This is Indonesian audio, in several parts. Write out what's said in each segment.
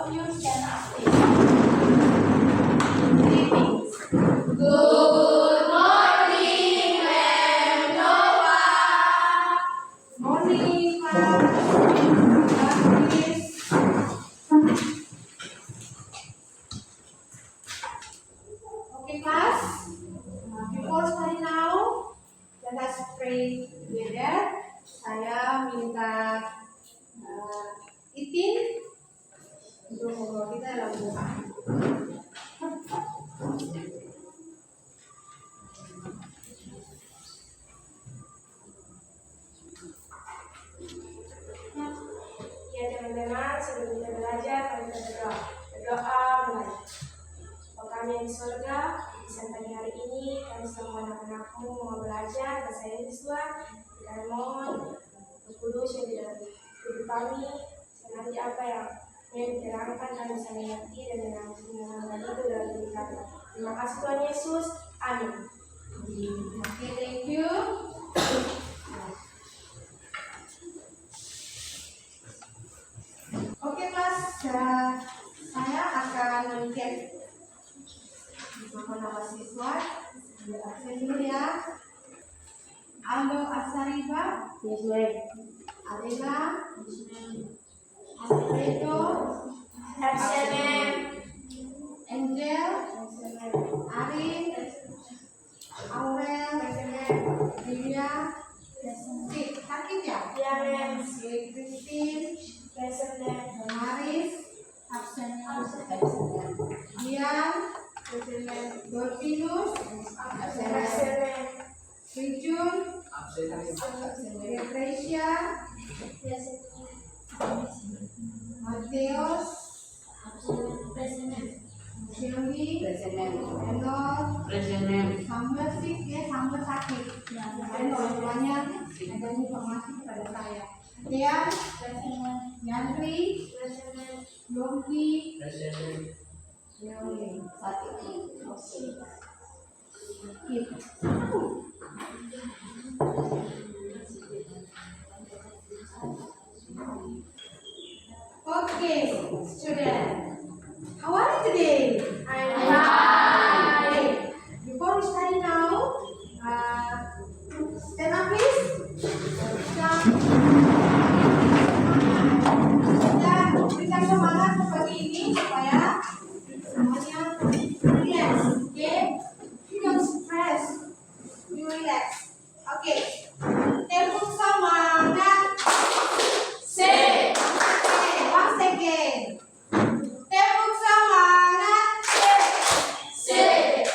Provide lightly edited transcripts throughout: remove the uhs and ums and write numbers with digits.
of you stand up, please. Greetings. Good morning, Ma'am Noah. Morning, class. Please. Okay, class. Before starting now, let us pray together. Saya minta Itin untuk ngobrol kita dalam doa. Ya teman-teman, sebelum kita belajar, kita berdoa. Berdoa mulai. Bapa kami yang di surga, di pagi hari ini kami semua anak-anakmu mau belajar bahasa Inggris Tuhan. Kami mohon Roh Kudus yang di dalam hidup kami, senanti apa yang diterangkan kami bisa mengerti dan mengenal itu dalam diri kami. Terima kasih Tuhan Yesus. Amin. Oke, thank you. Oke, kelas. Saya akan mencet nama siswa. Saya dulu ya. Aldo Asariba. Yes, ma'am. Adela. Alfredo. Absent. Angel. Arin. Aurel. Livia. Sakit ya? Iya, ma'am. Christine. Maris. Absent. Dian. Dorvinus. Rijun. Gracia. Mateos. Sylvie. Enol. Sambil sih ya, sambil sakit. Dan orang tuanya ada informasi kepada saya. Dean. Yandri. Yongki. Okay, student. How are you today? I'm fine. Before we start now, stand up please. Kita berikan semangat pagi ini supaya semuanya relax. Okay? You don't stress. You relax. Okay. Tepuk semangat. Say. Okay, once again. Tepuk semangat. Say.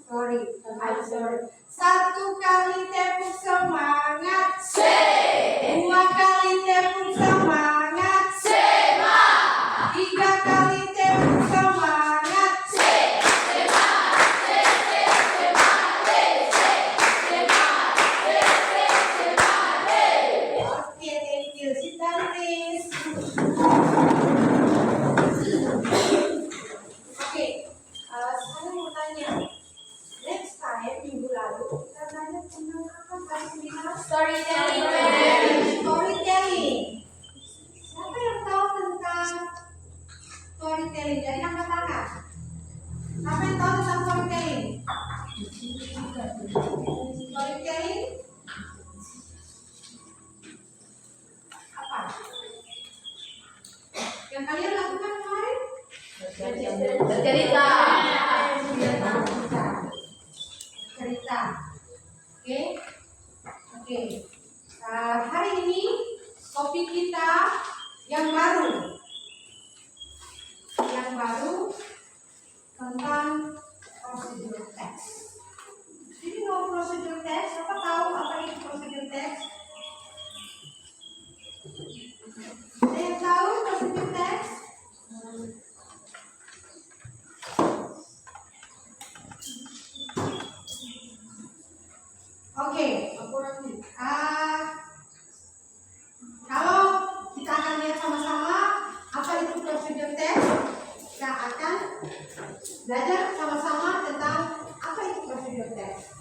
Sorry, I'm sorry. Satu kali tepuk semangat. Say. Dua kali tepuk semangat. Sema. Tiga kali tepuk semangat. Okay, thank you. Sit down, please. Okay, saya mau tanya. Next time, minggu lalu, kita belajar tentang apa kelas 9? Storytelling. Storytelling. Siapa yang tahu tentang storytelling? Dari angkat tangan. Siapa yang tahu tentang storytelling? Storytelling apa? Yang kalian lakukan kemarin? Bercerita. Cerita. Oke. Oke. Hari ini topik kita yang baru tentang prosedur teks. Jadi mau prosedur teks, apa tahu apa itu prosedur teks? Ada yang tahu prosedur teks? Oke. Kalau kita akan lihat sama-sama apa itu prosedur teks, kita akan belajar sama-sama tentang apa itu prosedur teks.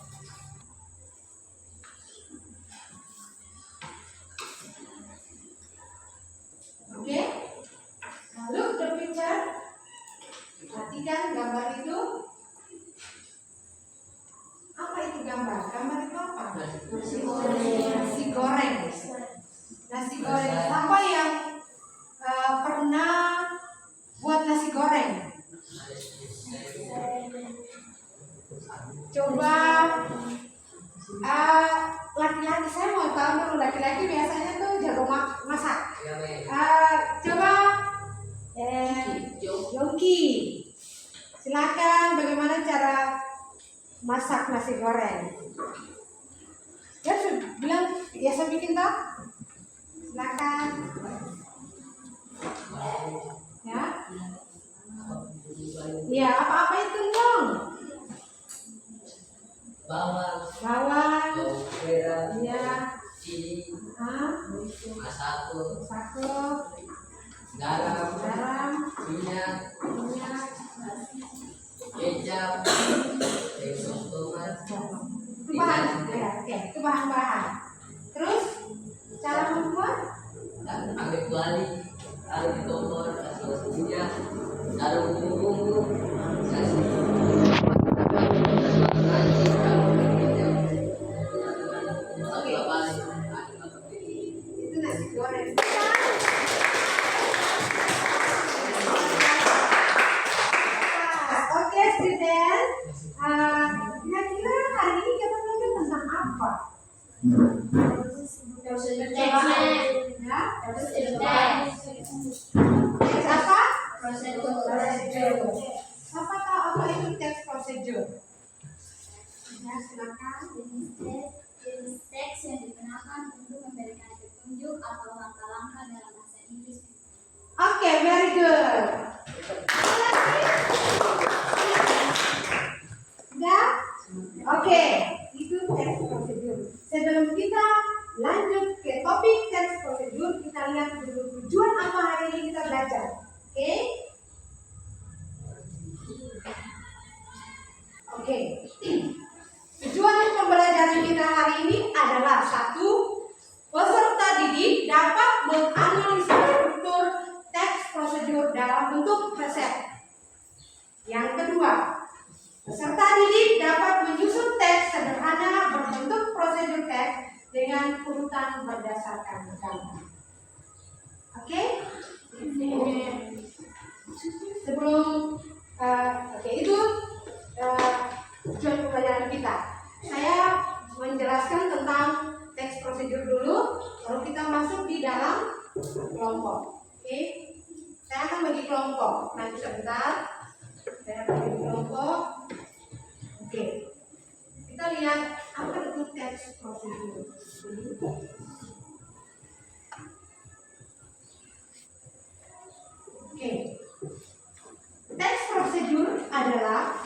Oke. Look the picture. pernah buat nasi goreng? Coba laki-laki, saya mau tahu dulu, laki-laki biasanya tuh jago masak. Coba Yongki, silakan bagaimana cara masak nasi goreng? Ya bilang biasa bikin toh? Silakan. Ya. Iya, apa-apa itu dong? Bawang, Iya. cili, Masako, garam, minyak, kecap, saus tomat. Itu bahan, ya, oke, itu bahan-bahan. Terus cara membuat? Ambil kuali, taruh di kompor, kasih minyak, taruh bumbu-bumbu, kasih Itu nasi goreng. Oke, student. Kira-kira hari ini kita belajar tentang apa? Prosedur Ya? Teks apa? prosedur. Siapa tahu apa itu teks prosedur? Ya, silakan. Jenis teks yang digunakan untuk memberikan petunjuk atau langkah-langkah dalam bahasa Inggris. Oke, very good. Sudah? Oke, itu teks prosedur. Sebelum kita lanjut ke topik teks prosedur, kita lihat dulu tujuan apa hari ini kita belajar. Oke? Oke. Tujuan pembelajaran kita hari ini adalah satu, peserta didik dapat menganalisa struktur teks prosedur dalam bentuk resep. Yang kedua, peserta didik dapat menyusun teks sederhana berbentuk prosedur teks dengan urutan berdasarkan gambar. Oke? Sebelum itu tujuan pembelajaran kita. Saya menjelaskan tentang teks prosedur dulu, lalu kita masuk di dalam kelompok. Oke? Saya akan bagi kelompok. Nanti sebentar. Saya bagi kelompok. Oke. Kita lihat apa itu teks prosedur. Oke. Teks prosedur adalah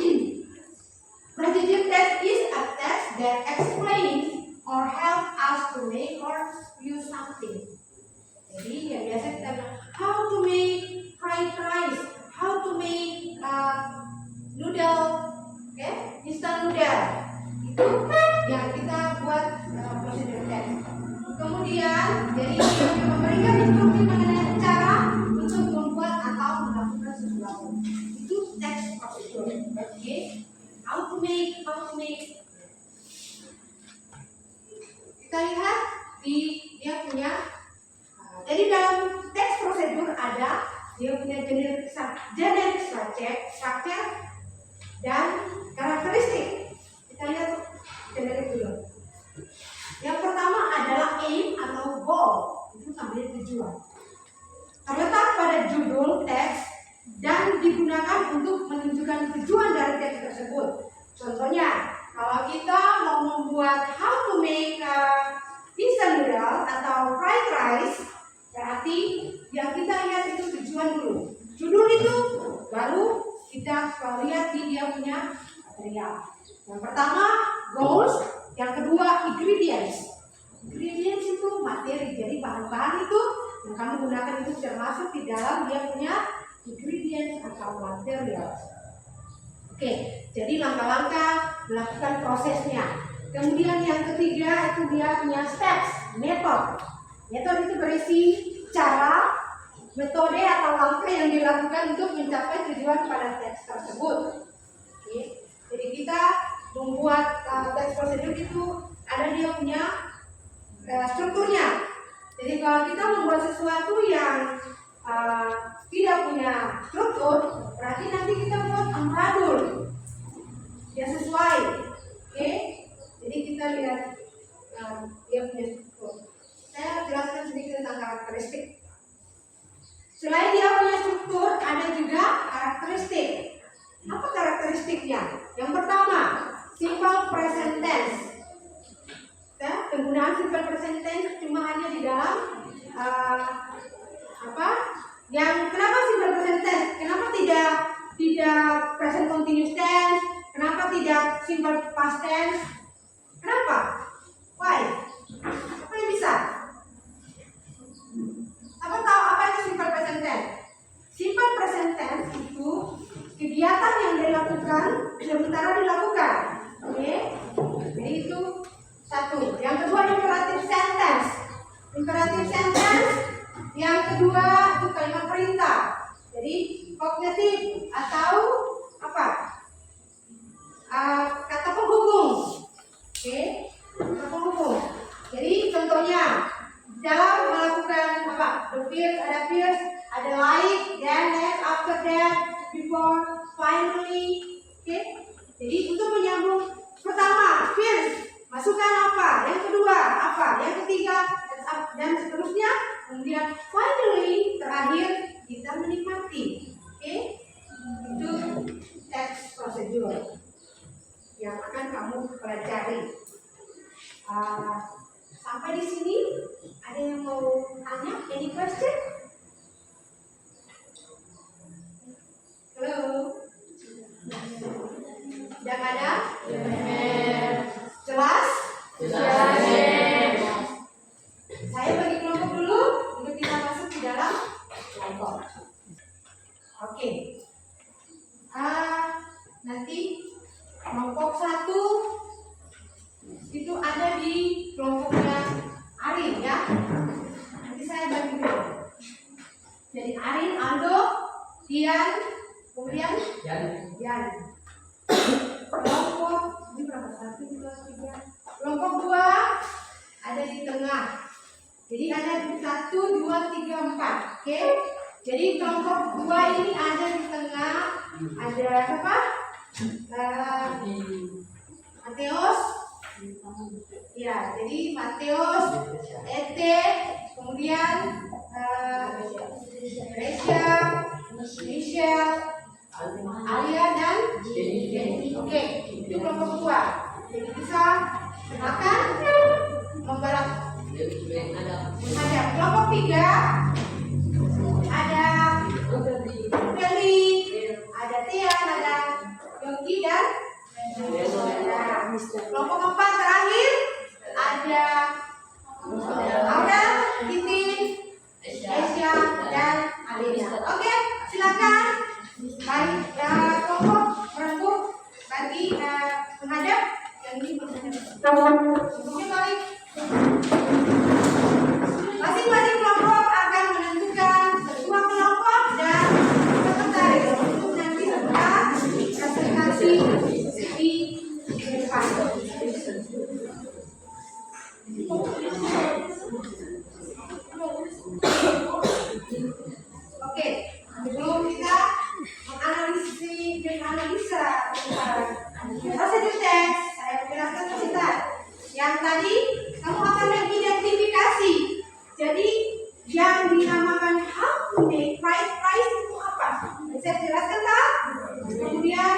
procedure text is a text that explains or help us to make or use something. Jadi yang biasa kita bilang how to make fried rice, how to make noodle, instant noodle. Itu yang kita buat prosedur text. Kemudian jadi memberikan instruksi mengenai cara untuk membuat atau melakukan sesuatu. Itu teks prosedur. Oke. How to make. Kita lihat dia punya. Jadi dalam teks prosedur ada dia punya jenis structure dan karakteristik. Kita lihat generik dulu. Yang pertama adalah aim atau goal, itu namanya tujuan. Terletak pada judul teks dan digunakan untuk menunjukkan tujuan dari teks tersebut. Contohnya, kalau kita mau membuat how to make instant noodle atau fried rice, berarti yang kita lihat itu tujuan dulu. Judul itu baru kita lihat dia punya material. Yang pertama goals, yang kedua ingredients. Ingredients itu materi, jadi bahan-bahan itu yang kamu gunakan itu termasuk di dalam dia punya ingredients atau material. Oke, jadi langkah-langkah melakukan prosesnya. Kemudian yang ketiga itu dia punya steps, method. Method itu berisi cara, metode atau langkah yang dilakukan untuk mencapai tujuan pada teks tersebut. Oke, jadi kita membuat teks prosedur itu ada dia punya strukturnya. Jadi kalau kita membuat sesuatu yang tidak punya struktur, berarti nanti kita buat amburadul. Ya sesuai. Oke. Jadi kita lihat dia punya struktur. Saya jelaskan sedikit tentang karakteristik. Selain dia punya struktur, ada juga karakteristik. Apa karakteristiknya? Yang pertama, simple present tense. Ya, penggunaan simple present tense cuma hanya di dalam Yang kenapa simple present tense? Kenapa tidak present continuous tense? Kenapa tidak simple past tense? Kenapa? Why? Apa yang bisa? Apa tahu apa itu simple present tense? Simple present tense itu kegiatan yang dilakukan sementara dilakukan. Oke? Jadi itu satu. Yang kedua imperative sentence. Imperative sentence. Yang kedua itu kalimat perintah. Jadi kognitif atau apa? Kata penghubung. Oke? Kata penghubung. Jadi contohnya dalam melakukan apa? The first, ada first, ada like, then, next, after that, before, finally. Oke? Jadi untuk menyambung pertama, first, masukkan apa? Yang kedua, apa? Yang ketiga, dan seterusnya. Kemudian finally, terakhir, kita menikmati. Oke? Itu text procedure yang akan kamu pelajari. Sampai di sini, ada yang mau tanya? Any question? Halo? Yang ada? Jelas? Jelas. Saya bagi kelompok dulu untuk kita masuk di dalam kelompok. Oke. Nanti kelompok 1 itu ada di kelompoknya Arin ya. Nanti saya bagi dulu. Jadi Arin, Aldo, Tian, kemudian Yan. Kelompok ini berapa? 1, 2, 3. Kelompok 2 ada di tengah. Jadi ada 1, 2, 3, 4. Oke? Jadi kelompok 2 ini ada di tengah. Ada apa? Mateus. Ya, jadi Mateus, Ete, kemudian Gracia, Michelle, Alia dan oke, itu kelompok 2. Jadi bisa silakan membalap. Ada kelompok 3 ada Feli, ada Tian, ada Yongki dan kelompok 4 terakhir ada Aurel, Titin, Asia dan Alina. Oke, silakan. Baik, kelompok berembuk bagi menghadap yang ini menghadap. Oke, baik. Masing-masing kelompok akan menentukan ketua kelompok dan sekretaris untuk nanti setelah presentasi di depan. Oke, sebelum kita menganalisa prosedur teks, saya menjelaskan sebentar. Yang tadi kamu akan mengidentifikasi. Jadi yang dinamakan how to make fried rice itu apa? Saya jelaskan tak? Kemudian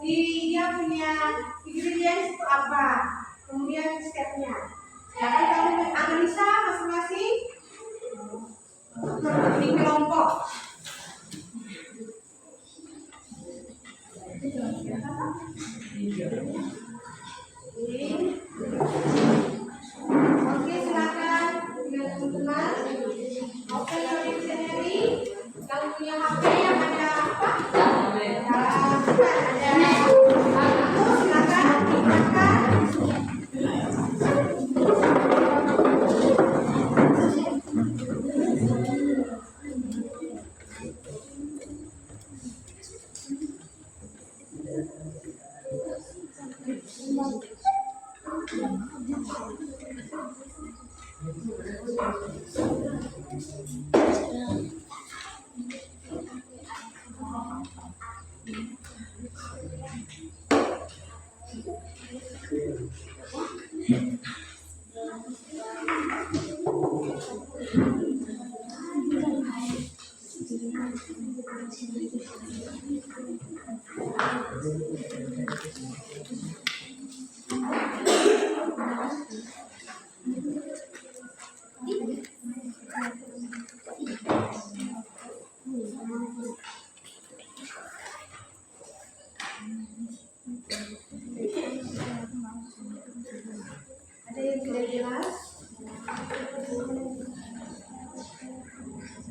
dia punya ingredients itu apa? Kemudian stepnya. Sekarang kamu menganalisa masing-masing di kelompok. Oke, silakan dengan teman-teman. Open your dictionary. Kalau punya HP yang ada apa? Ada buku, silakan dibuka. Ada yang tidak jelas?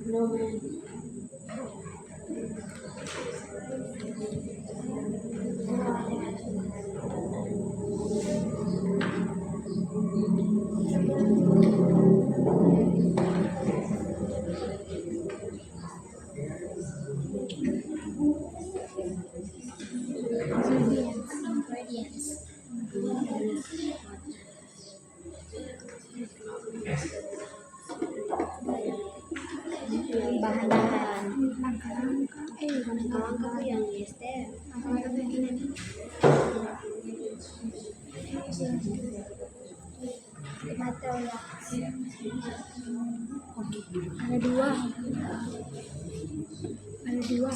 Belum. Ingredients. Bahan-bahan. Langkah-langkah tuh yang Esther. Langkah-langkah tuh yang ini nih. Material. Oke. Ada dua. Ada dua.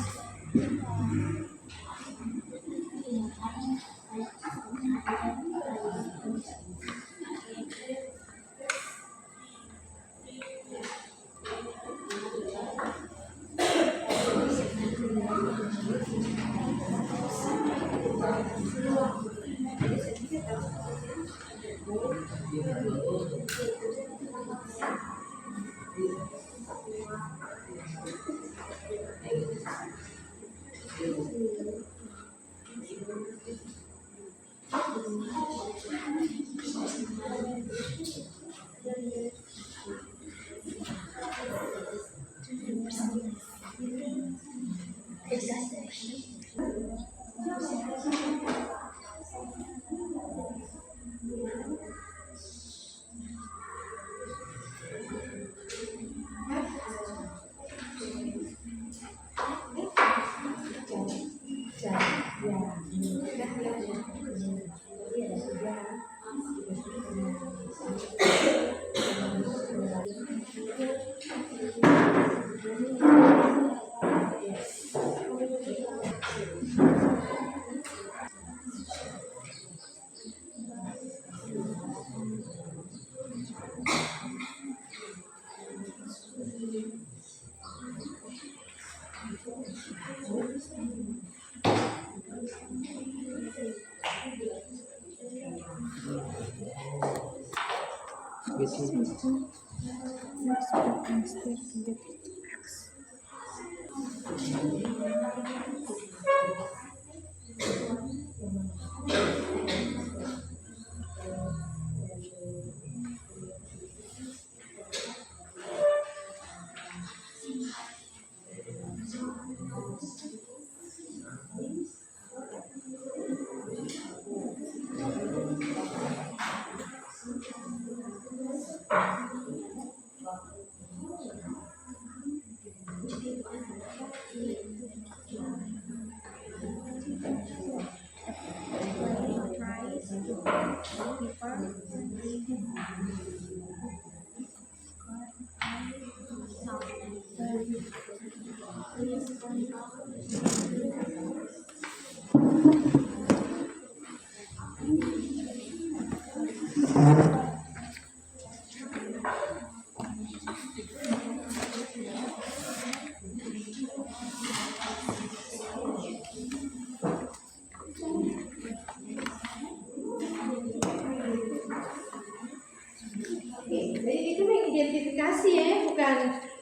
Jadi itu mengidentifikasi ya,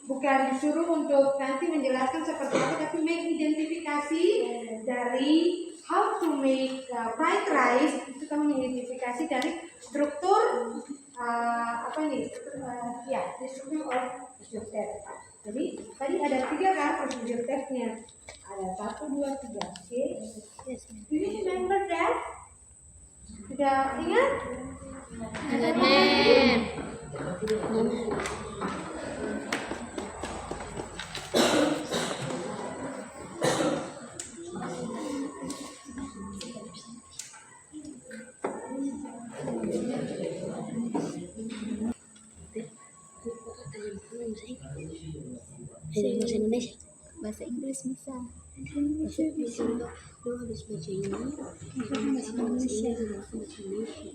bukan disuruh untuk nanti menjelaskan seperti apa, tapi mengidentifikasi dari how to make fried rice. Itu kamu mengidentifikasi dari struktur apa nih? Ya, struktur of procedure test. Jadi tadi ada 3 kan procedure testnya. Ada 1, 2, 3. Oke. Do you remember that? Sudah ingat? Bahasa Indonesia. Bahasa bahasa Inggris bisa. Bisa lo habis baca ini bahasa Indonesia juga bahasa Indonesia.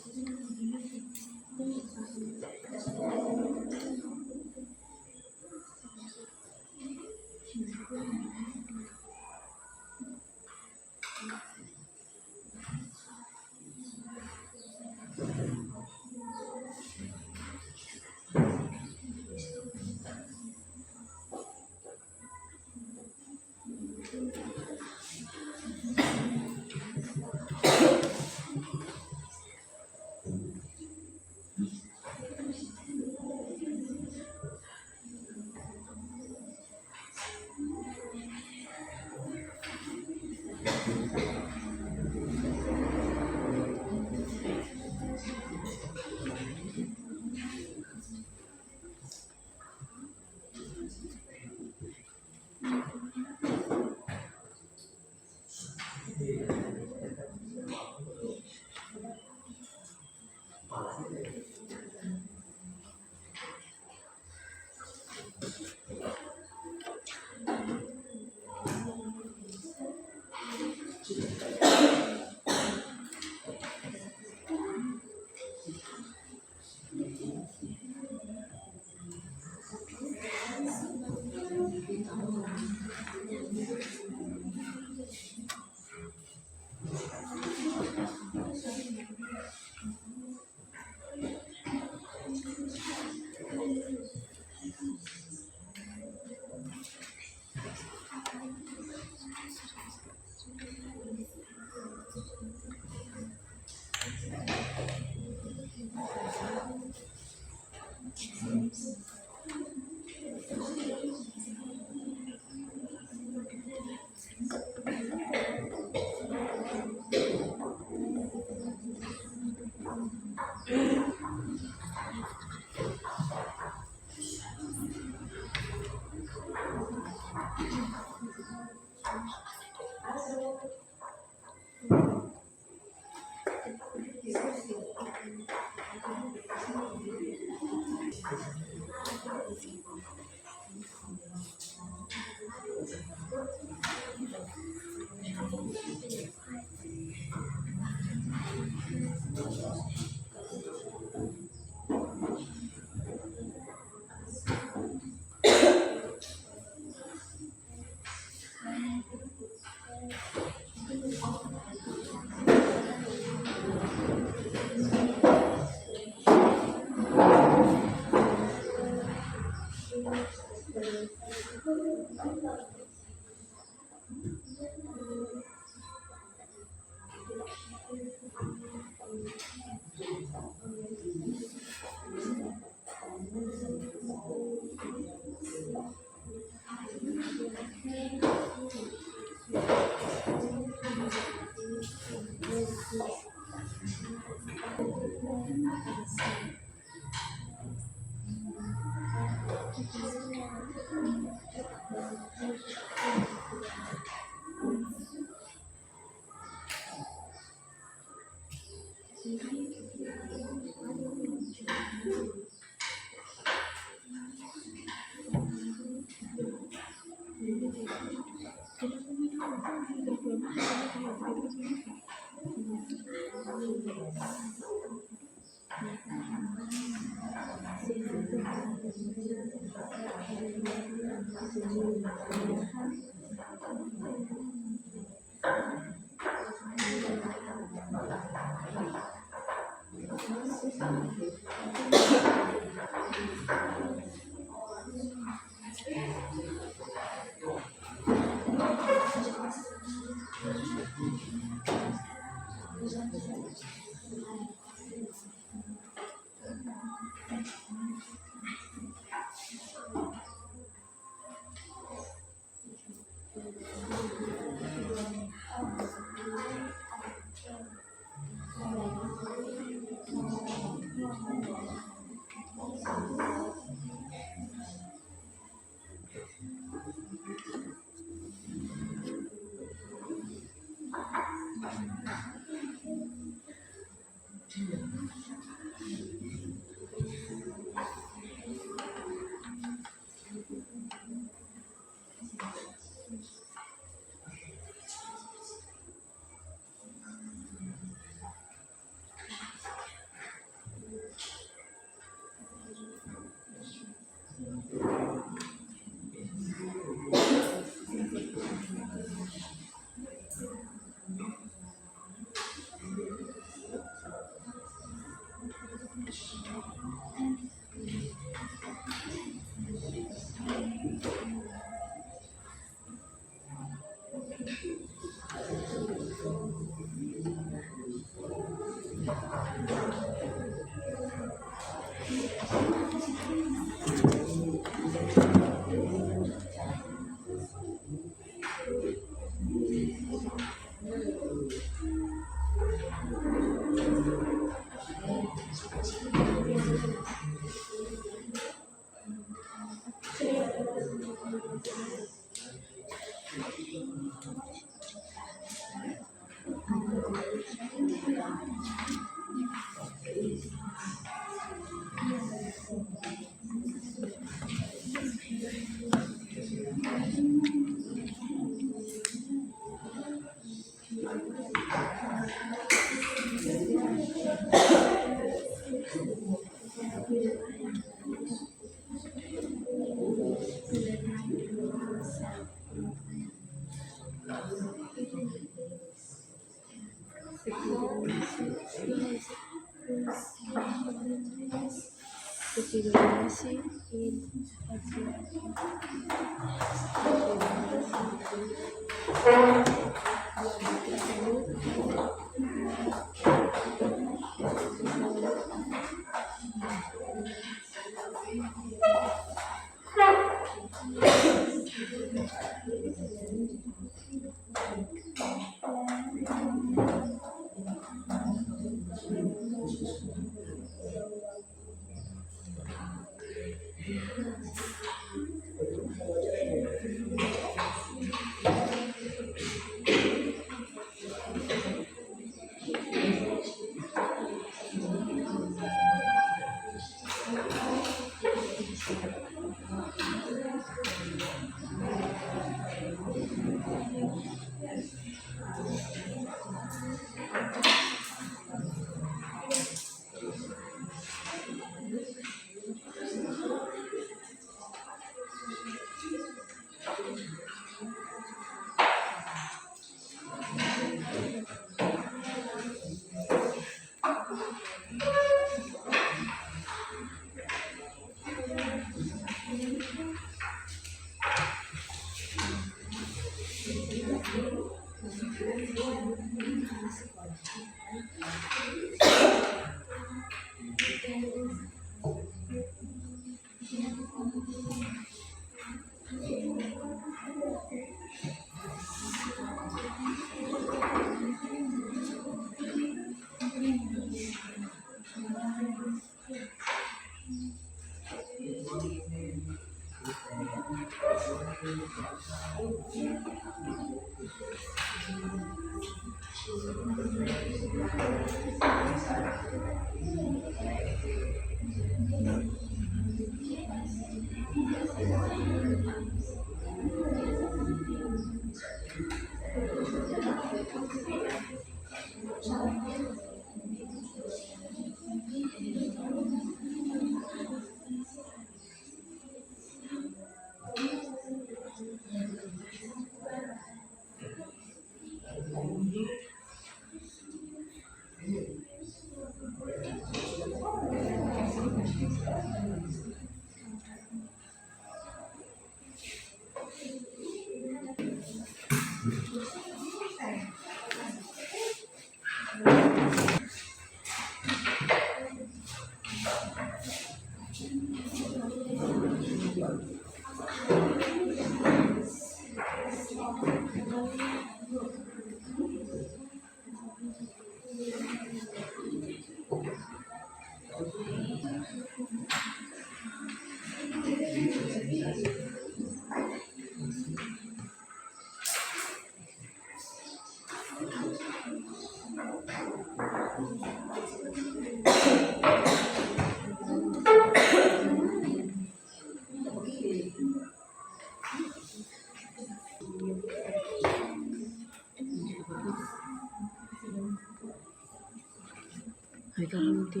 Mereka nanti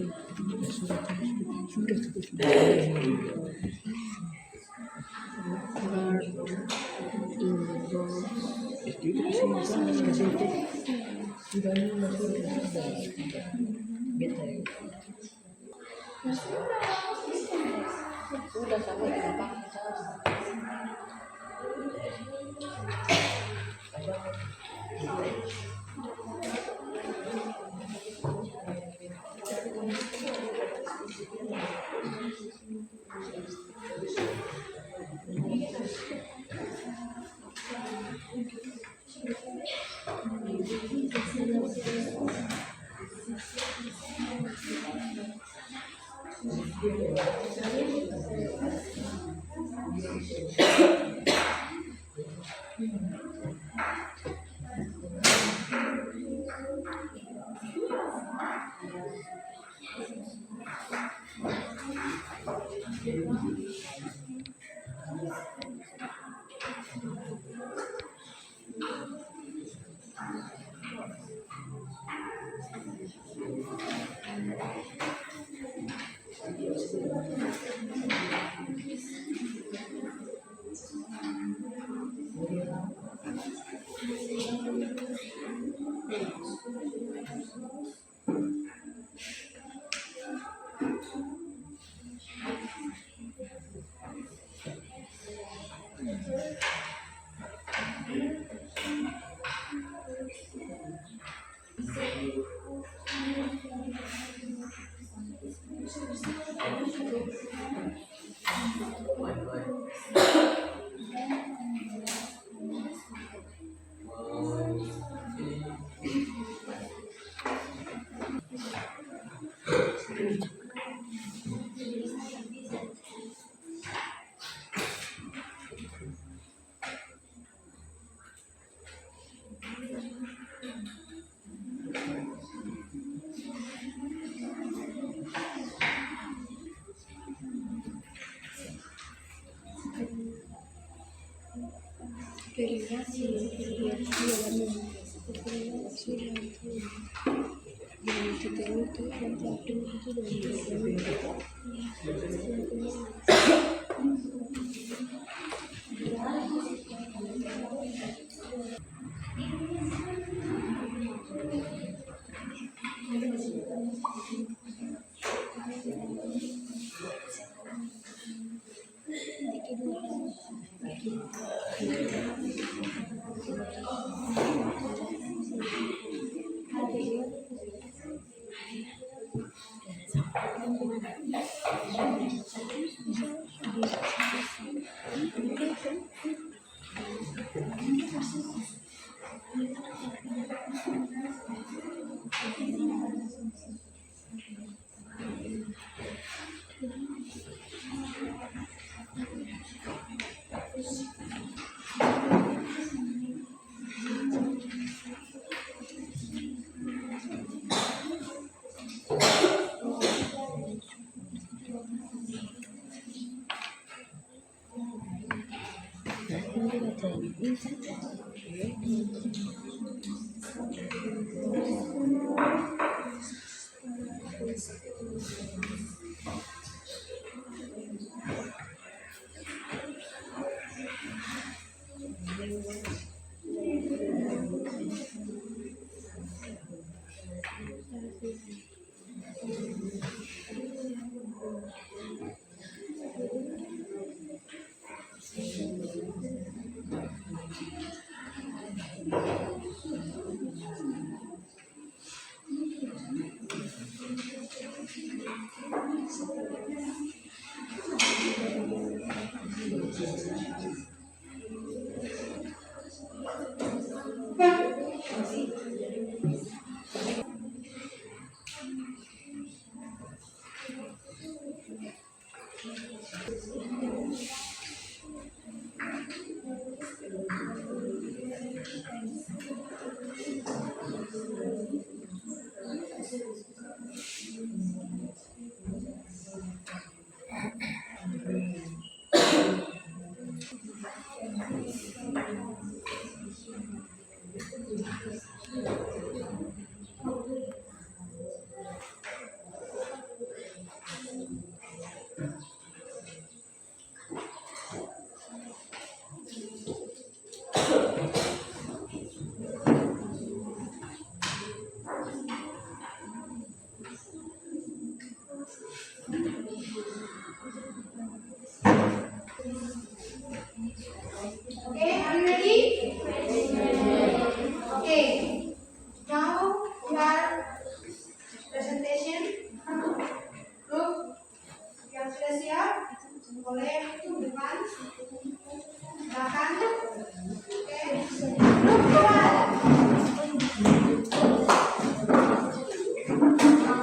sudah guard in the Udah sampai di depan.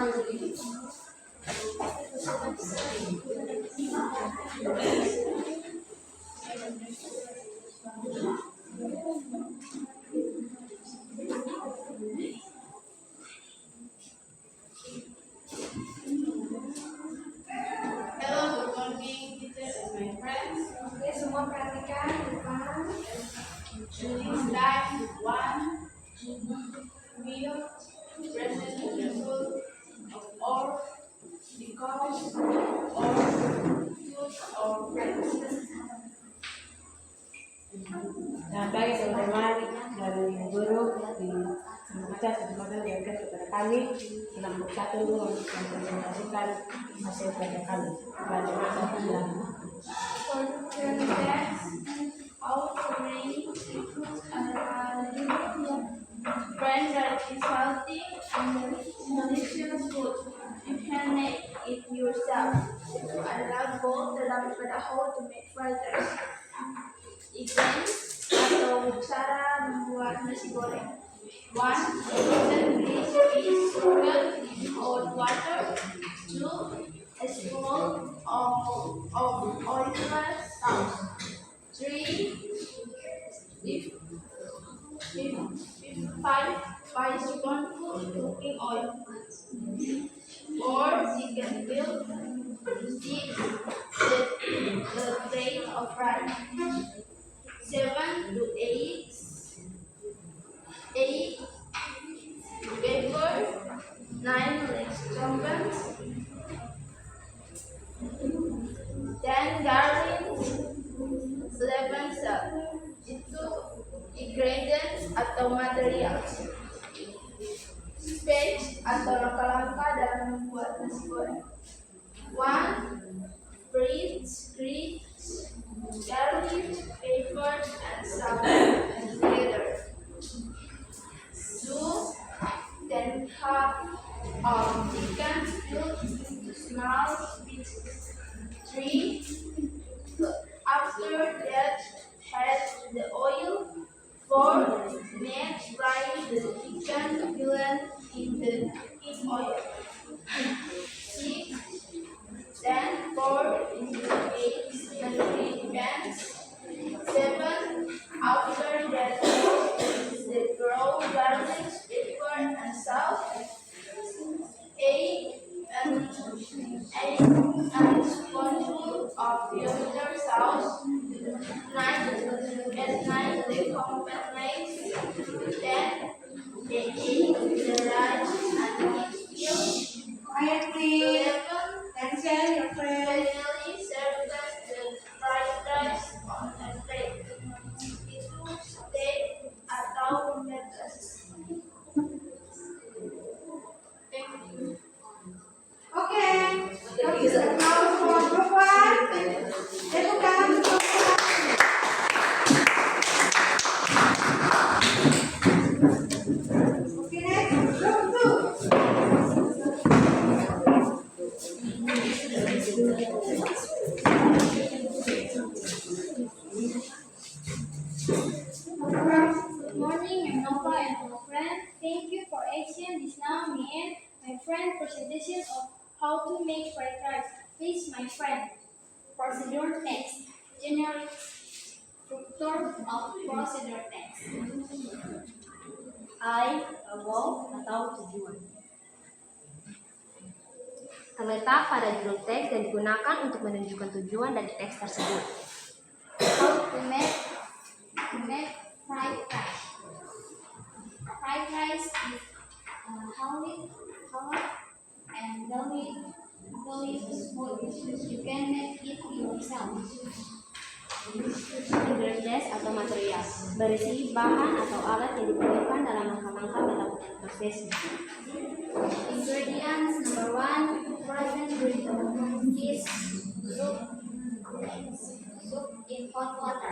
Hello, good morning, teachers and my friends. Oke, semua perhatikan di depan. This time, one will present the result of all because or use or friends. Nah, baik teman-teman dari guru di membaca semuanya berikan kepada kami dalam buku 1 untuk mempresentasikan hasil kerja kami. Kepada masa bilang. For the text, how to make friend that is healthy and delicious food. You can make it yourself. Adalah goal dalam pada how to make fried rice. Ingredients atau cara membuat nasi goreng. 1. Grease is cooked in hot water. 2. A spoon of oyster sauce. 3. If 5 spoonful cooking oil. 4. Chicken fillet. 6. The plate of rice. 7 to 8 pepper. 9 vegetables. 10 garlic. 11 salt. Itu ingredients atau materials. Stage atau langkah-langkah dalam membuat nasi goreng. 1. Freeze garlic, pepper, and salt together. 2. Then cut chicken into small pieces. 3. After that, add the oil. 4. Make fry the chicken fillet in the cooking oil. 6. Then pour into the eggs and pans. 7. After that, the ground garlic, pepper, and salt. 8. And a spoonful of oyster sauce. 9. At 9 the complement. 10. The egg, the rice, and the milk. Quiet please. 11. Attention your friends. Finally, serve the fried rice on a plate. Itu steak atau lettuce. Thank you. Oke. Now for group 1. Lakukan. Oke, next group 2. Good morning, I'm Nova and my friend. Thank you for asking this now me and my friend presentation of how to make fried rice. Please, my friend. Procedure text. Generic structure of procedure text. Goal atau tujuan. Terletak pada judul teks dan digunakan untuk menunjukkan tujuan dari teks tersebut. How to make fried rice. Fried rice is halal and delicious food. You can make it yourself. Ingredients atau material berisi bahan atau alat yang diperlukan dalam langkah-langkah melakukan prosesnya. Ingredients number 1, frozen ingredient is soup in hot water.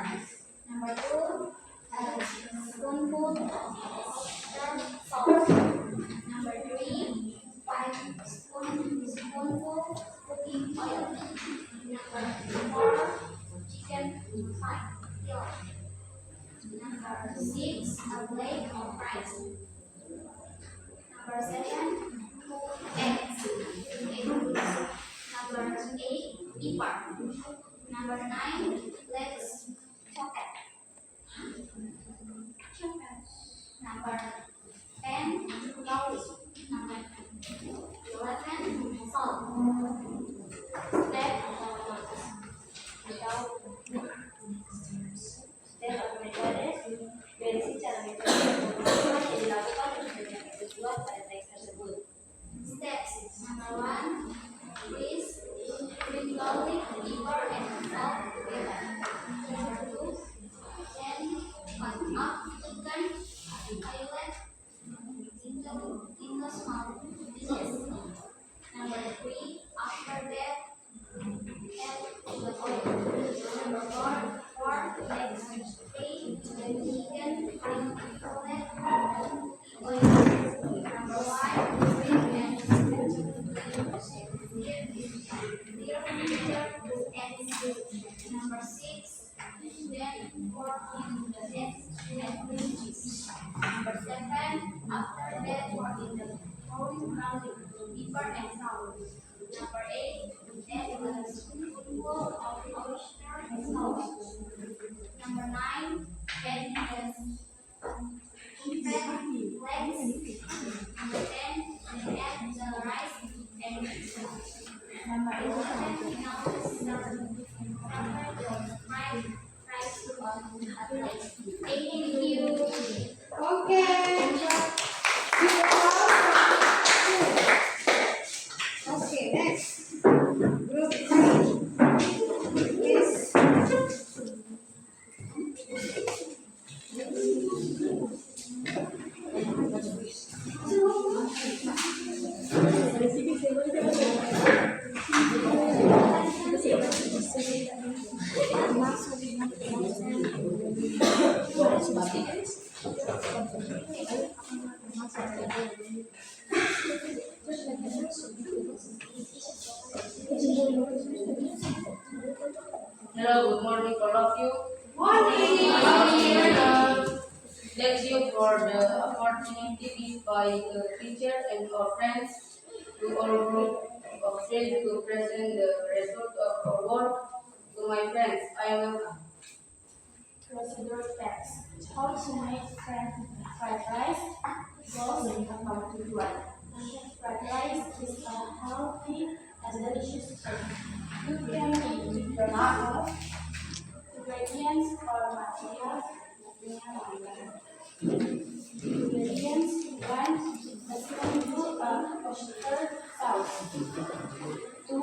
Number 2, a spoonful of salt. Number 3, 5 spoonful cooking oil. Number 4, chicken fat yolk. Number 6, a plate of rice. Number 7, cooked egg. Ipar. Number 9, let's chocolate. Number 10, knowledge. Number 11, salt. Step atau metode berisi cara metode yang dilakukan untuk tujuan pada teks tersebut. Steps number 1, please bring garlic, pepper, and salt together. Number 2, then cut up chicken fillet into small pieces. Number 3, after that, add the oil. Number 4, next, take the chicken fillet oil. Number 5, bring and Number 6, then pour in the eggs and cream cheese. Number 7, after that pour in the whole garlic, pepper and salt. Number 8, add a spoonful of oyster sauce. Number 9, add the chicken legs. Number 10, then add the rice and mix. Number 11, now serve the fried rice on a plate. Thank you. Oke. Oke, next. Group 3. Please. Hello, good morning all of you. Thank you for the opportunity given by the teacher and our friends to our group of friends to present the result of our work to my friends. I welcome. Procedure steps. How to make fried rice? Goals atau tujuan. Fried rice is a healthy and delicious food. You can make it from all ingredients or materials. Ingredients: 1, a spoonful of oyster sauce. 2,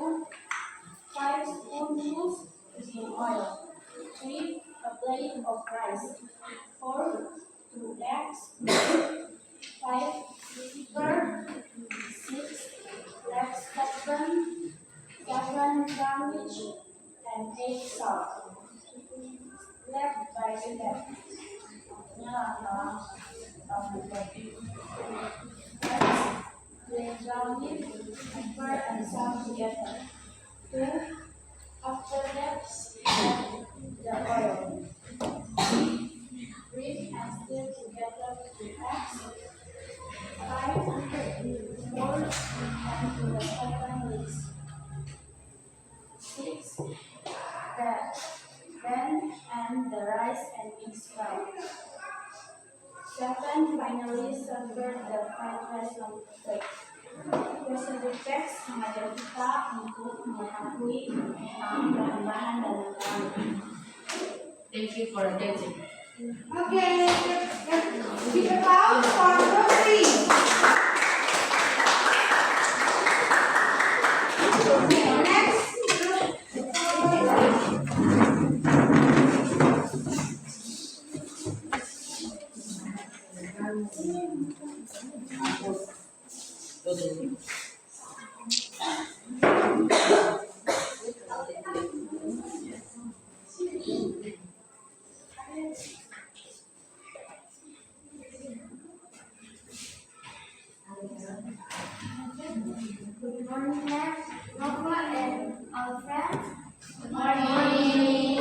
5 spoonfuls cooking oil. 3, a plate of rice. 4, 2 eggs. 5, pepper. 6, black pepper. 7, garlic. And 8, salt. Step by step. First, garlic, pepper, and salt together. 2, after that, add the oil. 3, and stir together with the eggs. 5, pour into the second mix. 6, then add the rice and mix well. 7, finally serve the fried rice on the plate. Procedure text mengajar kita untuk mengetahui tentang bahan-bahan dan makanan. Thank you for attention. Oke. Big applause for group 3. Next. Good morning, Nova and our friends. Good morning.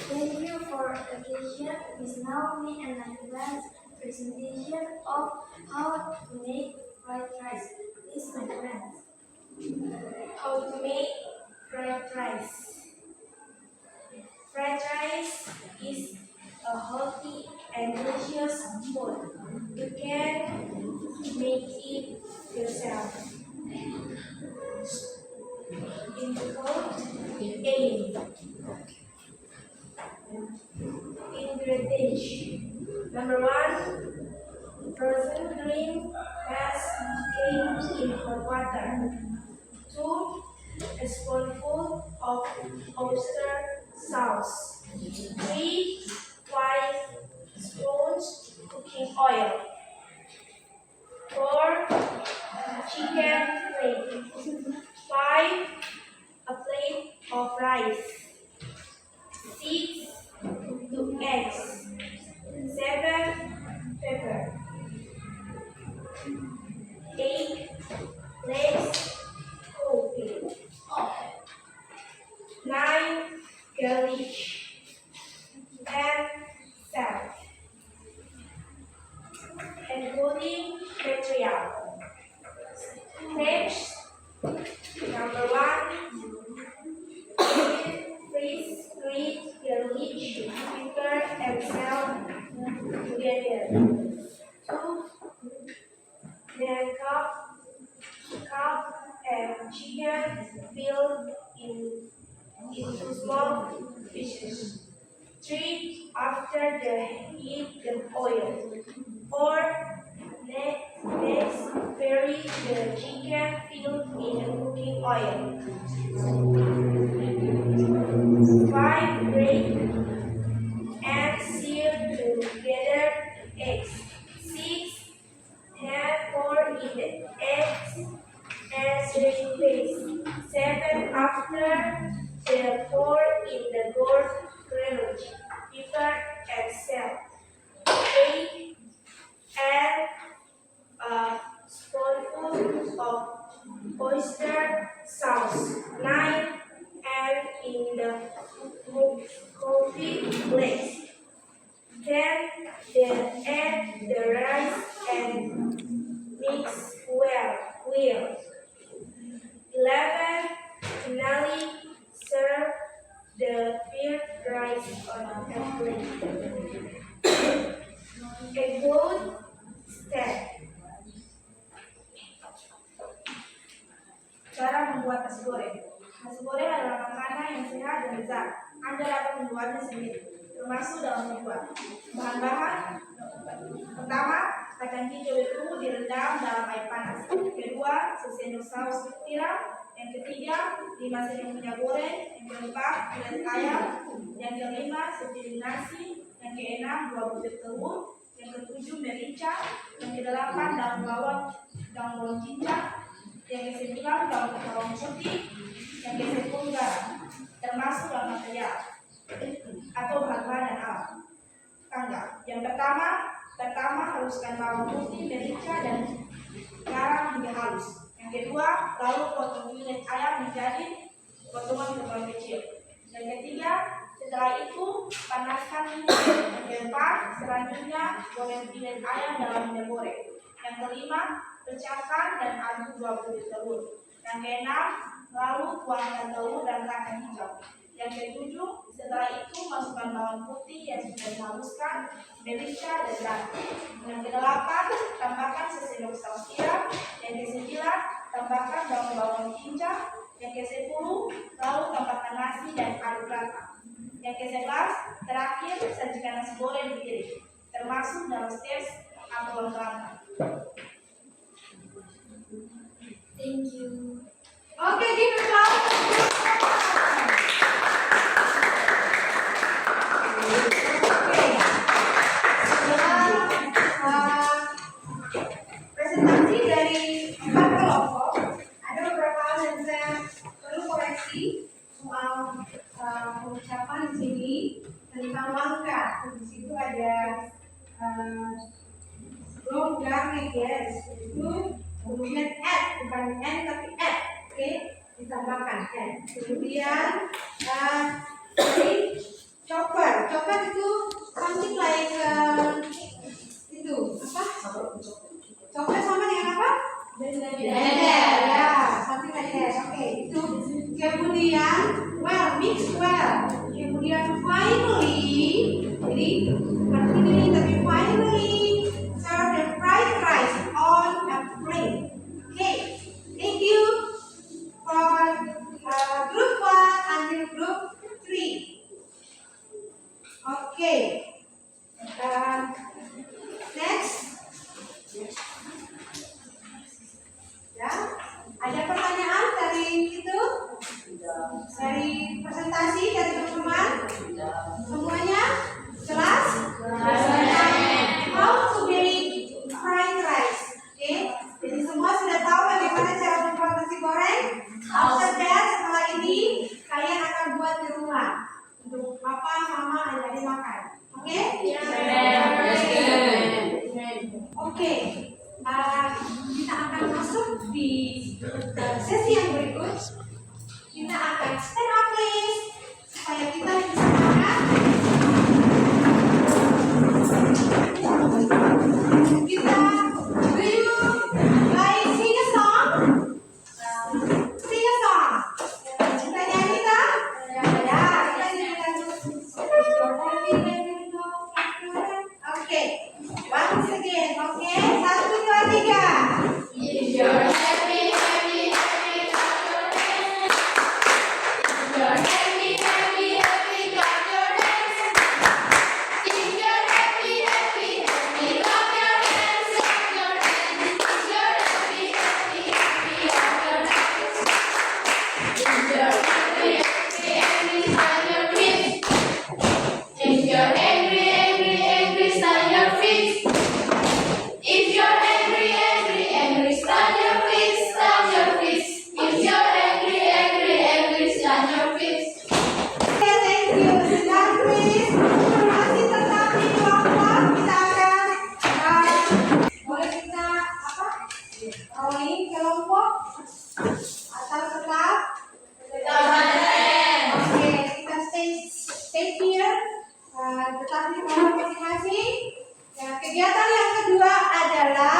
Thank you for the occasion. It is now me and my friends' presentation of how to make fried rice. Please, my friends. How to make fried rice. into code aim. Ingredients. Number 1, frozen green has came in hot water. 2, a spoonful of oyster sauce. 3, 5 spoons cooking oil. 4, chicken plate. 5, a plate of rice. 6, 2 eggs. 7, pepper. 8, legs coffee. 9, garlic. 10, salt. Encoding material. Steps. Number 1, freeze, green, garlic, pepper, and salt together. 2, then cup and chicken filled into small pieces. 3, after the heat the oil. 4, next bury the chicken filled in the cooking oil. 5, break and seal together eggs. 6, pour in the eggs and stir paste. 7, after the pour in the gold garlic, pepper and salt. 8, add a spoonful of oyster sauce. 9, add in the coffee flakes. 10, then add the rice and mix well. 11, finally serve the fried rice on a plate. A good step. Cara membuat nasi goreng. Nasi goreng adalah makanan yang sehat dan lezat. Anda dapat membuatnya sendiri, termasuk dalam membuat. Bahan-bahan: pertama, kacang hijau itu direndam dalam air panas. Kedua, sesendok saus tiram. Yang ketiga, 5 sendok minyak goreng. Yang keempat, kulit ayam. Yang kelima, sepiring nasi. Yang keenam, 2 butir telur. Yang ketujuh, merica. Yang kedelapan, daun bawang cincang. Yang kesembilan, daun bawang putih. Yang kesepuluh, garam. Termasuk dalam material atau bahan-bahan dan alat tanggal. Yang pertama haluskan bawang putih, merica dan garam hingga halus. Yang kedua, lalu potong kulit ayam menjadi potongan kecil. Yang ketiga, setelah itu panaskan minyak. Yang keempat, selanjutnya goreng kulit ayam dalam minyak goreng. Yang kelima, pecahkan dan aduk 2 butir telur. Yang keenam, lalu tuangkan telur dan kacang hijau. Yang ketujuh, setelah itu masukkan bawang putih yang sudah dihaluskan, merica dan garam. Yang kedelapan, tambahkan sesendok saus tiram. Yang kesembilan, tambahkan daun bawang cincang. Yang kesepuluh, lalu tambahkan nasi dan aduk rata. Yang kesebelas, terakhir sajikan nasi goreng diiris, termasuk dalam stage atau langkah. Thank you. Oke, give applause. Oke. Setelah presentasi dari 4 kelompok, ada beberapa hal yang saya perlu koreksi soal pengucapan di sini tentang langkah. Di situ ada belum garlic ya, itu kemudian add, bukan n tapi add, oke, ditambahkan n. Kemudian chopper itu something like itu apa? Chopper sama dengan apa? Blender, ya, something like that. Oke, itu. Kemudian mix well. Kemudian finally, jadi bukan ini tapi finally serve the fried rice on a plate. Okay, thank you for Kita akan stand up please supaya kita bisa makan. Kita do you like sing a song? Sing a song. Kita nyanyi tak? Ya, kita nyanyikan. Oke, once again, oke, 1, 2, 3. If you're happy, happy, happy, clap your hands. If you're happy, happy, happy, clap your hands. If you're happy, happy, happy, clap your hands, clap your hands. If you're happy, happy, happy, clap your hands. If you're happy, happy, happy, stamp your feet. If you're angry, angry, angry, stamp your feet. If you're angry, angry, angry, stamp your feet, stamp your feet. If you're angry, angry, angry, stamp your feet. Oke, thank you. Sekarang please, masih tetap di kelompok. Kita akan boleh kita apa? Drawing kelompok atau tetap? Oke, kita stay here. Tetap di kelompok masing-masing. Ya, kegiatan yang kedua adalah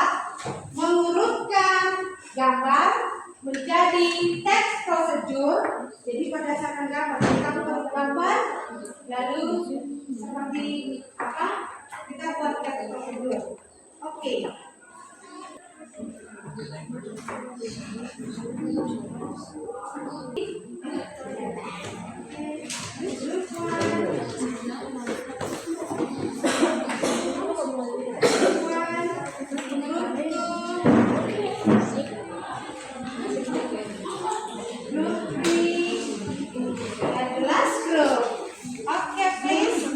mengurutkan gambar menjadi teks prosedur. Jadi berdasarkan gambar kita buat gambar, lalu seperti apa kita buat teks prosedur. Oke. Group 3 and the last group. Okay, please.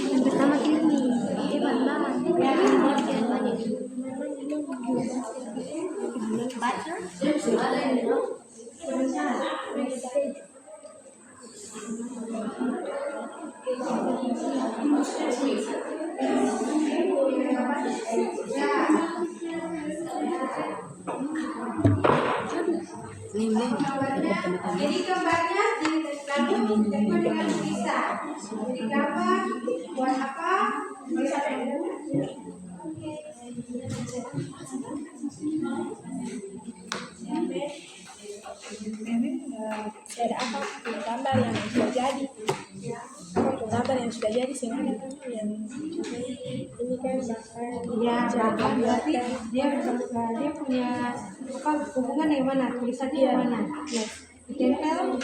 Yang pertama ini bahan-bahan butter. Jadi gambarnya digabung dengan tulisan. Jadi gambar buat apa? Ada apa? Gambar yang sudah jadi. Gambar yang sudah jadi sih mana kan yang ini kan bakal Ya, berarti dia punya apa hubungan yang mana? Tulisannya yang mana? Ya, ditempel.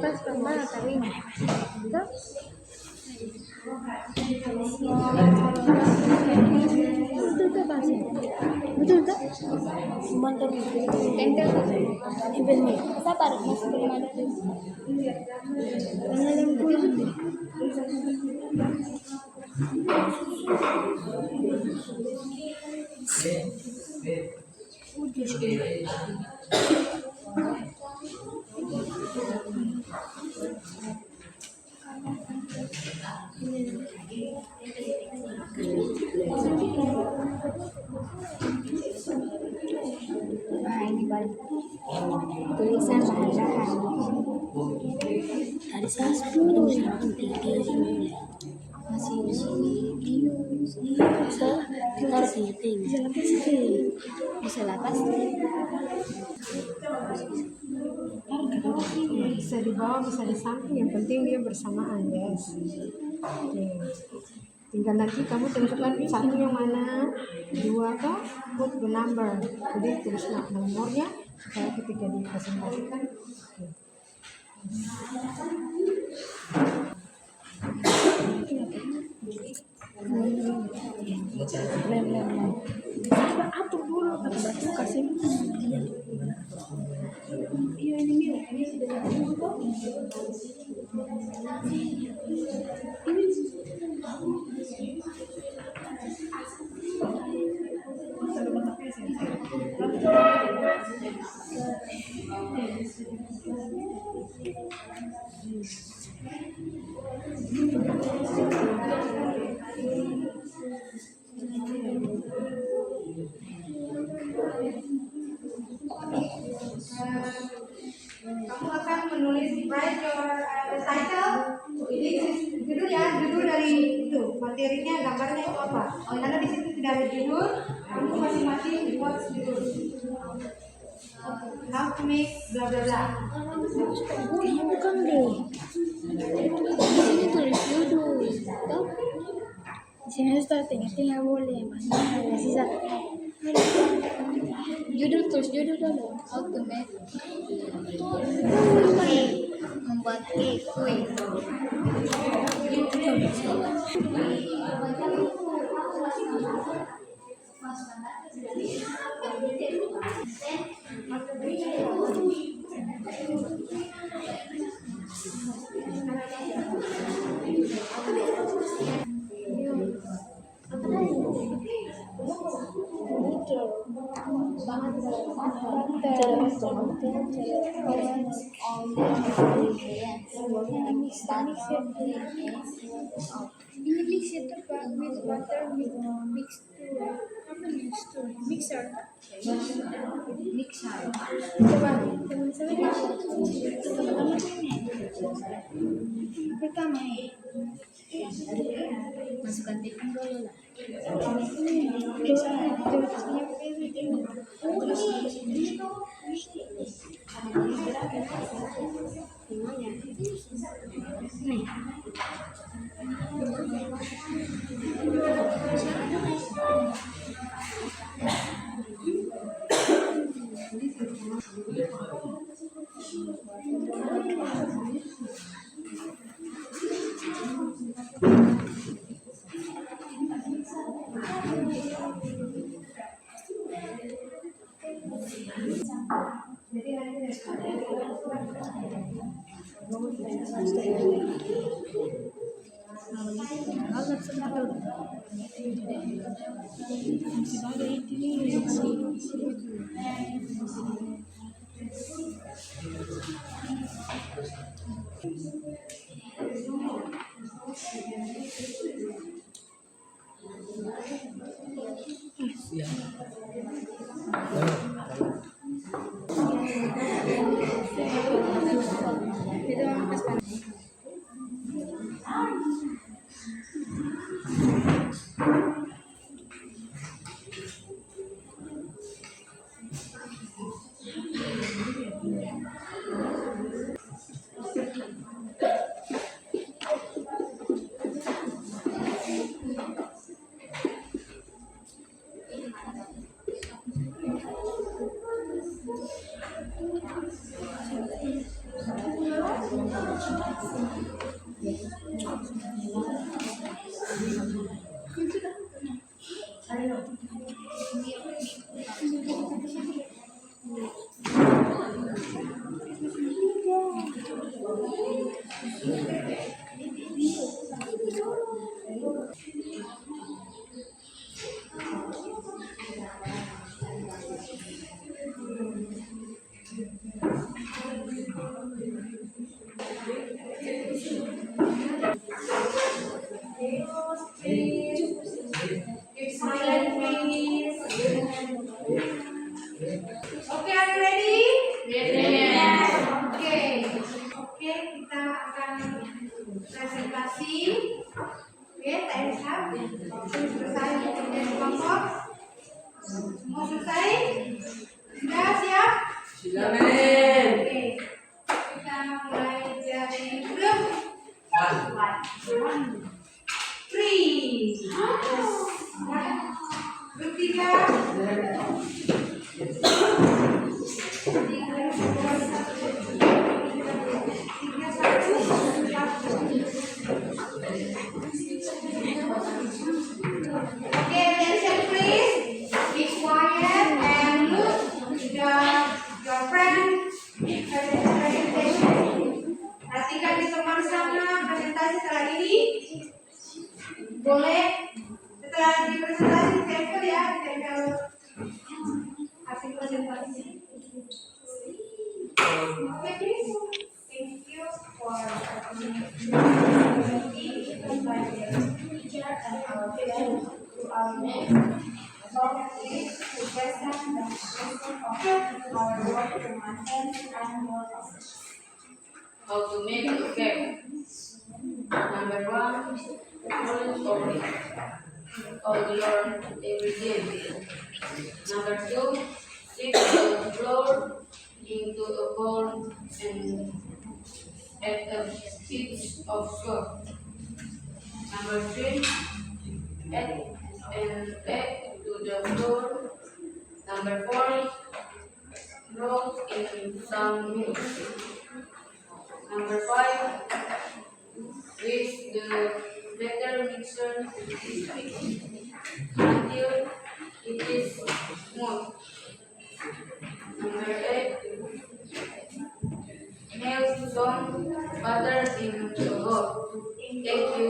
Pas pernah kawin. Betul tak pasti? Betul tak? Mantul. Tengkel. Ibu ni. Sabar, masih belum ada. Pengalam pulang. Udah. Nah, ini balik. Tulisan bahan-bahan. Tadi saya 10 yang penting masih di sini bisa lepas Bisa di bawah, bisa di samping, yang penting dia bersamaan, yes. Oke. Tinggal nanti kamu tentukan satu yang mana, dua kah, put the number. Jadi tulis nomornya supaya ketika dipresentasikan. Oke. atur dulu batu kasih iya ini sudah Kamu akan menulis write your title. Ini judul ya, judul dari itu materinya, gambarnya itu apa? Karena di situ tidak ada judul, kamu masing-masing buat judul. How to make bla bla bla. iya bukan deh di sini tulis judul toh di sini starting itu nggak boleh banyak sisa Judul tulis judul dulu. How to make membuat kue. Ini mix itu Pak, with butter mix to mixer. Coba teman saya pertama Masukkan tepung dulu lah. selesai bikin kelompok? Semua selesai? Sudah siap? Oke. Kita mulai dari grup 1, 3. Grup 3. Okay, attention please. Be quiet and look your friend presentation. Perhatikan di teman sama presentasi setelah ini. Boleh setelah di presentasi tempel ya, tempel hasil presentasi. Okay, please. Thank you for teacher and our parents to our next about this to present the lesson of our work to maintain animal knowledge. How to make a cake. Number 1, orange or all your ingredients. Number 2, mix the flour into a bowl and add a pinch of salt. Number 3, add an egg to the flour. Number 4, roll in some milk. Number 5, whisk the batter mixture until it is smooth. Number 8, melt some butter in the bowl. Thank you.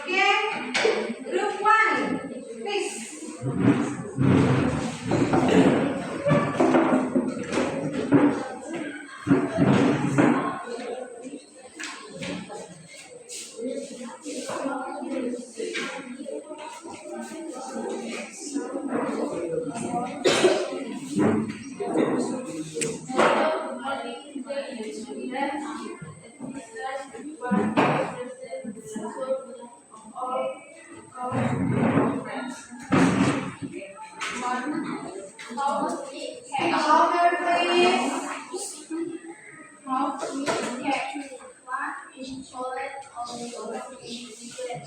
Okay, group 1, please. Louder, please. How to make cake. 1 is chocolate only ingredient.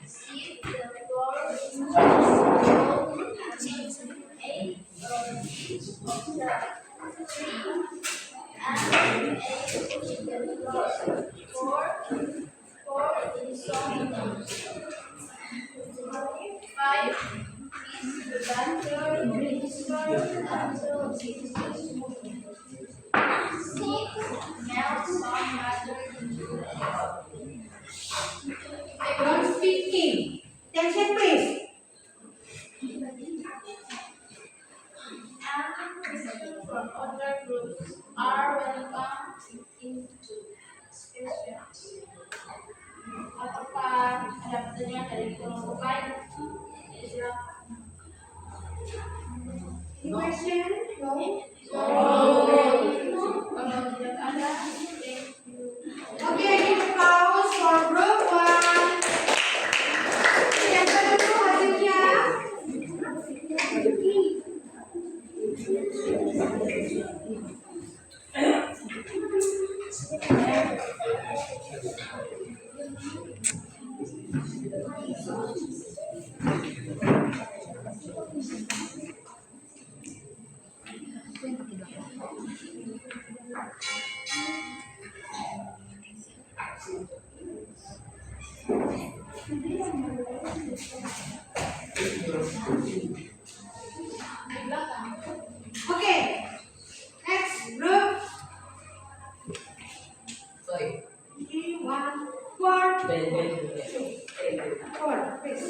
Sieve the flour into a bowl and mix 8 of syrup. 3. Add egg to the flour. 4. Pour in some milk. 5. Mix the batter mixture until it is smooth. 6. Melt some butter into the bowl. Don't speaking. Attention, please. And questions from other groups are welcome into space. Apakah ada pertanyaan dari kelompok lain? Silakan. Any question? No? Kalau tidak ada, thank you. Okay, give applause for group 1. Siapa dulu hasilnya? Oke, next group. Sorry. 3, 1, 4, 4, please.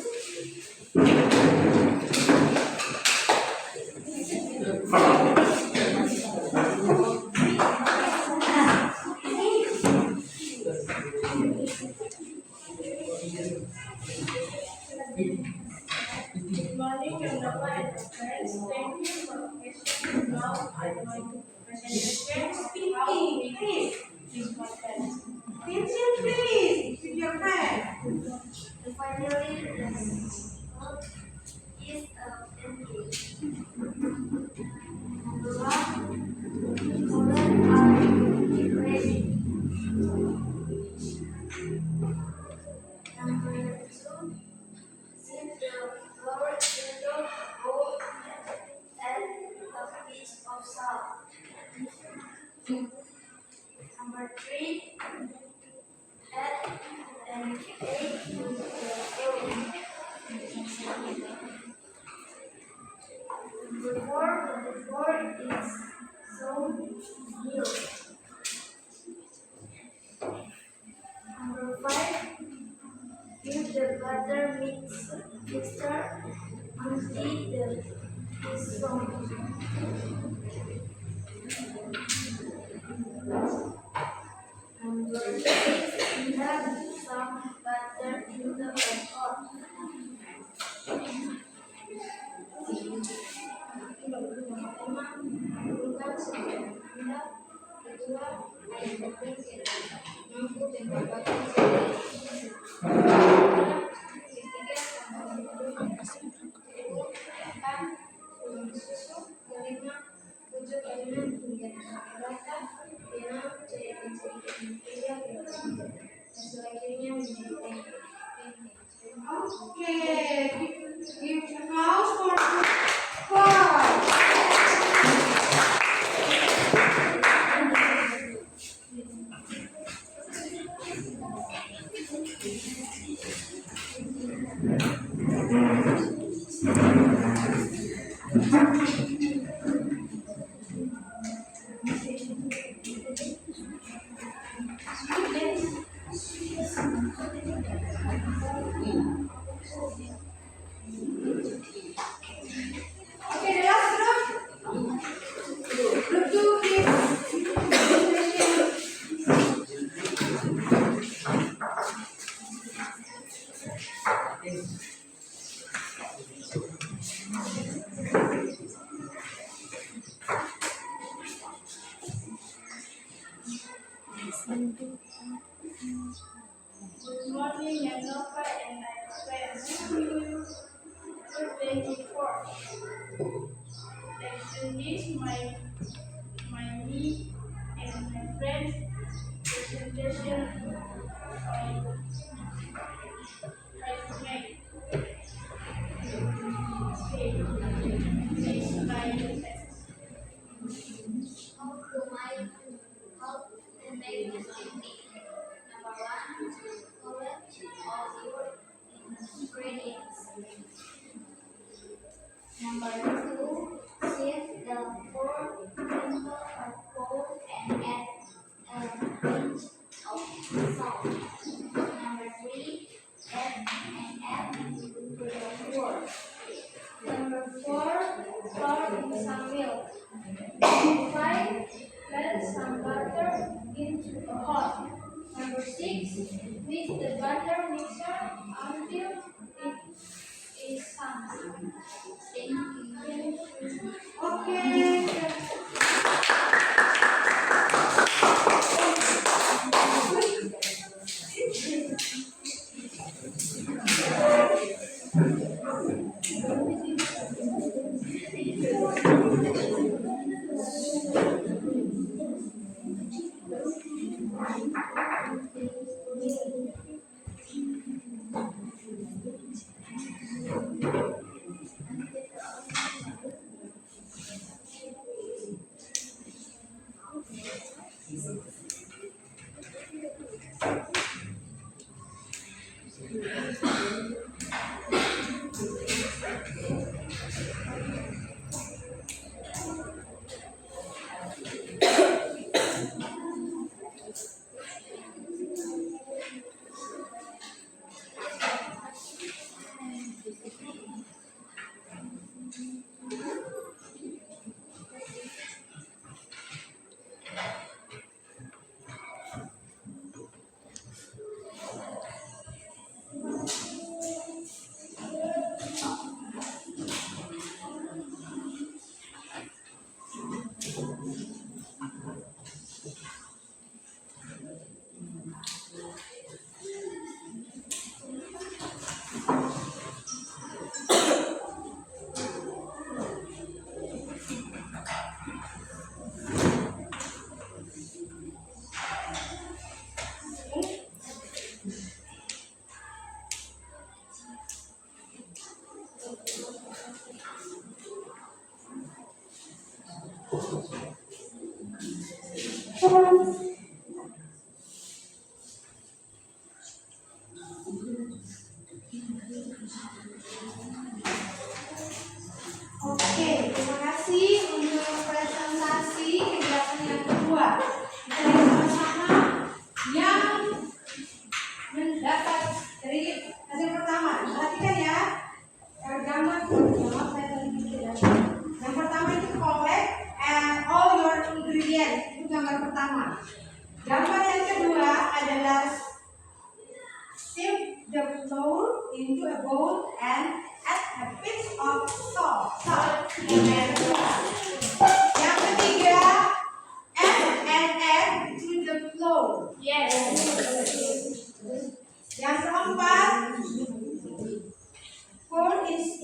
Good morning, Nova and friends. Thank you for question. Now I want to present how we Please. use my friends. Attention, please. With your friend. Finally, the result is a entry. Number 1, children are ready. Number 2, sit the floor window go at a piece of salt. Number 3, add an egg to the dough. Number 4 is some milk. Number 5, use the butter mixture until the is strong. Number 6, add some butter in the pot. Okay, give applause for group 4. Okay, the last group. Group 2, please. Good morning, Nova and my friends. Good day before. Let's finish my me and my friends presentation I made. Okay, please my test. How to make this technique. Number 1, collect all your ingredients. Number 2, sift the 4 cucumber or bowl and add a pinch of salt. Number 3, add to the flour. Number 4, pour in some milk. Number 5, add some butter into a pot. Number 6, mix the butter mixture until it is soft. Thank you. Okay.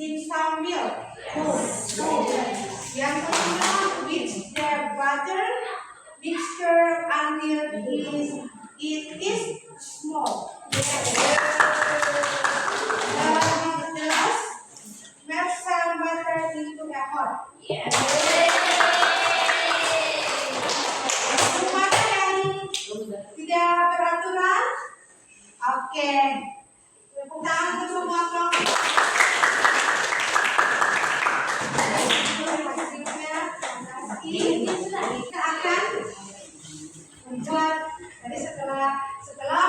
sing some milk? No. Yang kedua, which the butter mixture until it is small. The last, melt some butter into a pot. Semuanya yang tidak beraturan? Oke. Tepuk tangan untuk semua kelompok. Kita akan membuat jadi setelah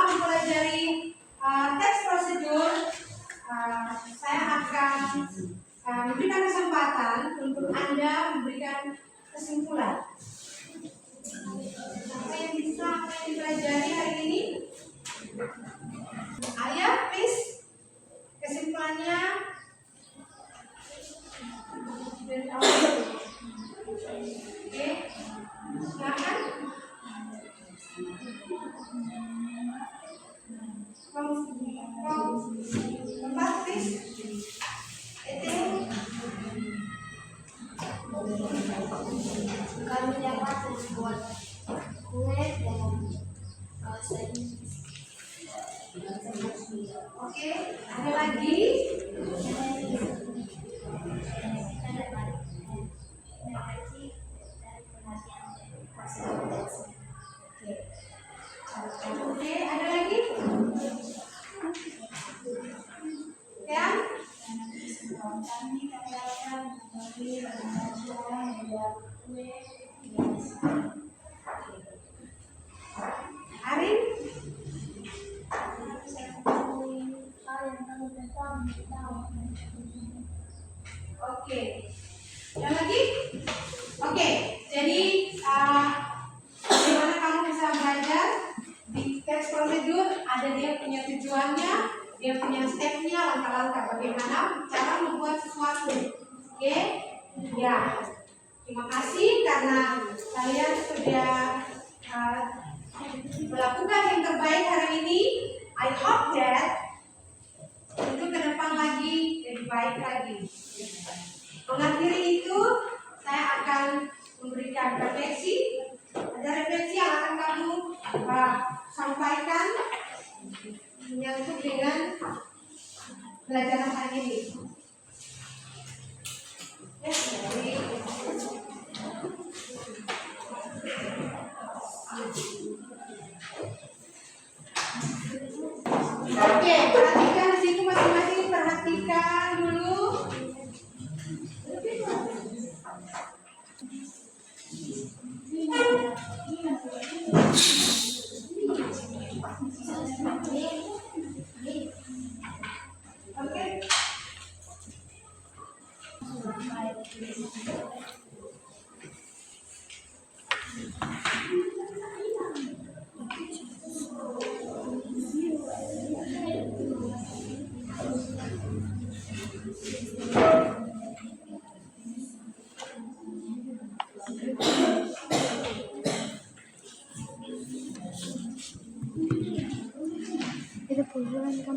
mempelajari teks prosedur, saya akan memberikan kesempatan untuk Anda memberikan kesimpulan. Apa yang bisa dipelajari hari ini? Ayah, please. Kesimpulannya. Oke, silakan. Tempat, please. Kami dapat membuat kue dengan bahasa Inggris. Oke, ada lagi? Oke, ada lagi? Ya? Kami akan memberi pembelajaran membuat kue Arin? Oke. Yang lagi? Oke. Jadi bagaimana kamu bisa belajar di teks prosedur? Ada dia punya tujuannya, dia punya stepnya, langkah-langkah bagaimana cara membuat sesuatu. Oke? Ya. Terima kasih karena kalian sudah melakukan yang terbaik hari ini. I hope that untuk ke depan lagi lebih baik lagi. Mengakhiri itu, saya akan memberikan refleksi. Ada refleksi yang akan kamu sampaikan menyangkut dengan pelajaran hari ini. Oke, perhatikan di situ masing-masing, perhatikan dulu. Oke. Itu puluhan kan.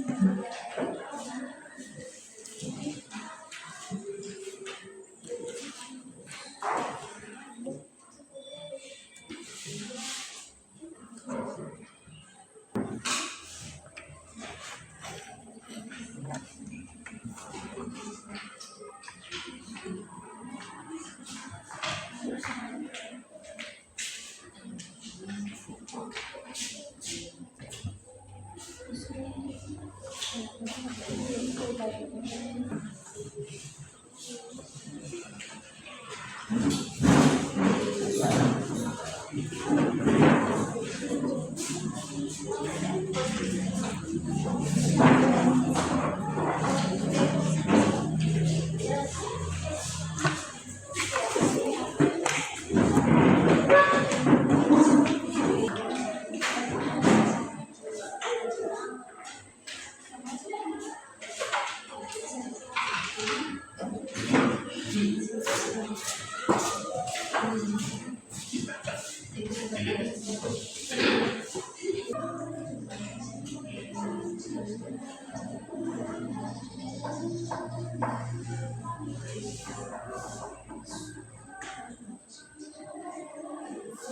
Ada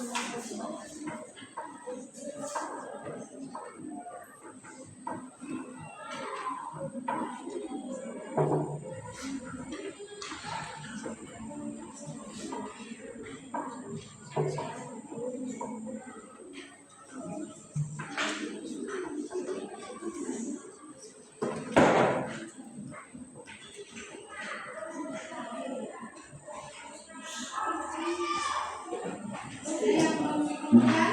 yang belum dikumpulkan?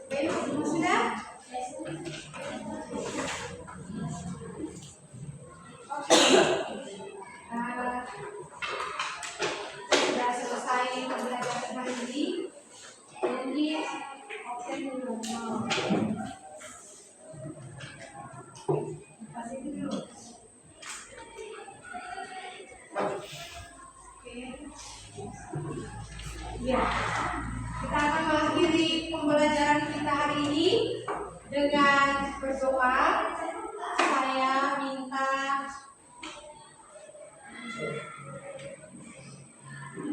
Oke, semua sudah? Oke. Sudah selesai pembelajaran hari ini. Jadi, absen dulu. Kasih dulu. Oke. Ya. Kita akan mengakhiri pembelajaran kita hari ini dengan berdoa. Saya minta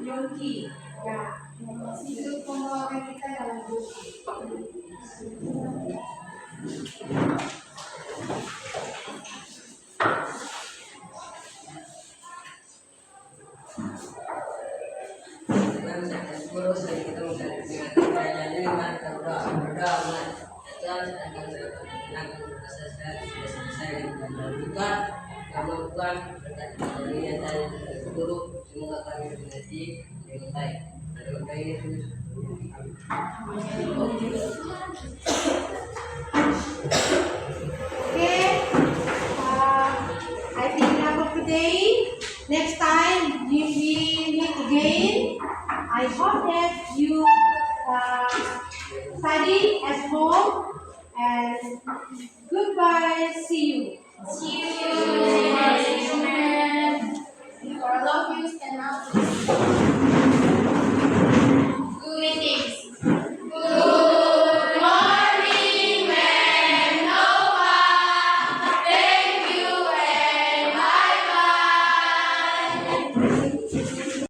Yongki ya ikut membawakan kita dalam doa. Semoga kami menjadi yang baik. Dengan baik itu. Okay, I think enough of today. Next time if we meet again, I hope that you study at home and goodbye. See you. See you.